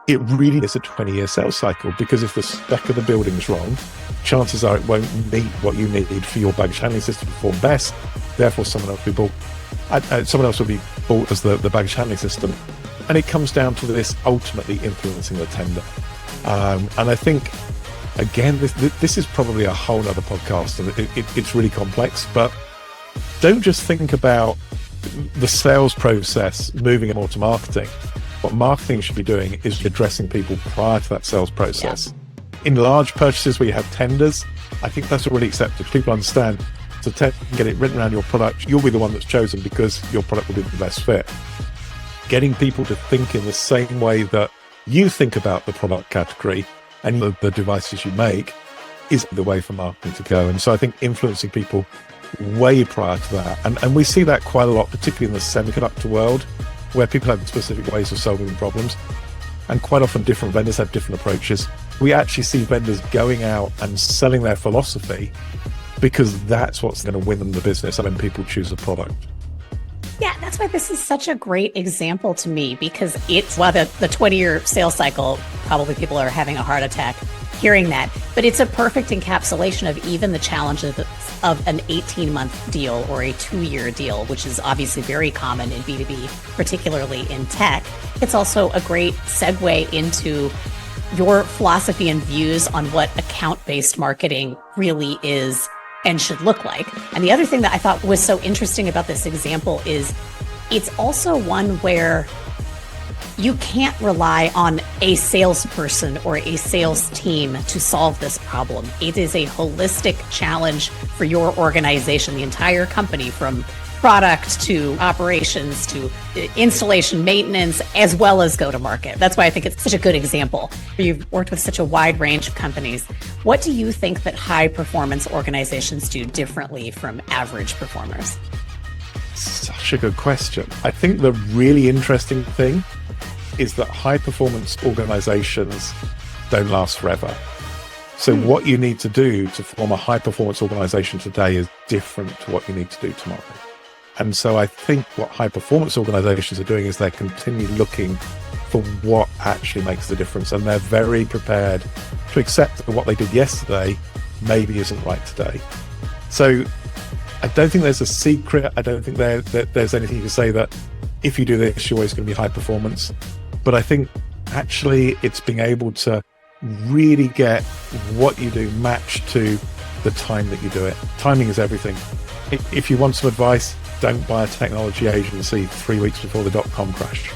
it really is a 20-year sales cycle, because if the spec of the building is wrong, chances are it won't meet what you need for your baggage handling system to perform best. Therefore, someone else will be bought as the baggage handling system. And it comes down to this ultimately influencing the tender. And I think, again, this is probably a whole other podcast, and it's really complex, but don't just think about the sales process moving more to marketing. What marketing should be doing is addressing people prior to that sales process. Yeah. In large purchases where you have tenders, I think that's already accepted. People understand to get it written around your product, you'll be the one that's chosen because your product will be the best fit. Getting people to think in the same way that you think about the product category and the devices you make is the way for marketing to go. And so I think influencing people way prior to that, and we see that quite a lot, particularly in the semiconductor world, where people have specific ways of solving problems, and quite often different vendors have different approaches. We actually see vendors going out and selling their philosophy because that's what's going to win them the business when people choose a product. Yeah, that's why this is such a great example to me, because while the 20-year sales cycle, probably people are having a heart attack hearing that, but it's a perfect encapsulation of even the challenges of an 18-month deal or a 2-year deal, which is obviously very common in B2B, particularly in tech. It's also a great segue into your philosophy and views on what account-based marketing really is and should look like. And the other thing that I thought was so interesting about this example is it's also one where you can't rely on a salesperson or a sales team to solve this problem. It is a holistic challenge for your organization, the entire company, from product to operations to installation, maintenance, as well as go to market. That's why I think it's such a good example. You've worked with such a wide range of companies. What do you think that high performance organizations do differently from average performers? Such a good question. I think the really interesting thing is that high performance organizations don't last forever. So what you need to do to form a high performance organization today is different to what you need to do tomorrow. And so I think what high performance organizations are doing is they're continually looking for what actually makes the difference. And they're very prepared to accept that what they did yesterday maybe isn't right today. So I don't think there's a secret. I don't think there's anything you can say that if you do this, you're always going to be high performance. But I think actually it's being able to really get what you do matched to the time that you do it. Timing is everything. If you want some advice, don't buy a technology agency 3 weeks before the .com crash.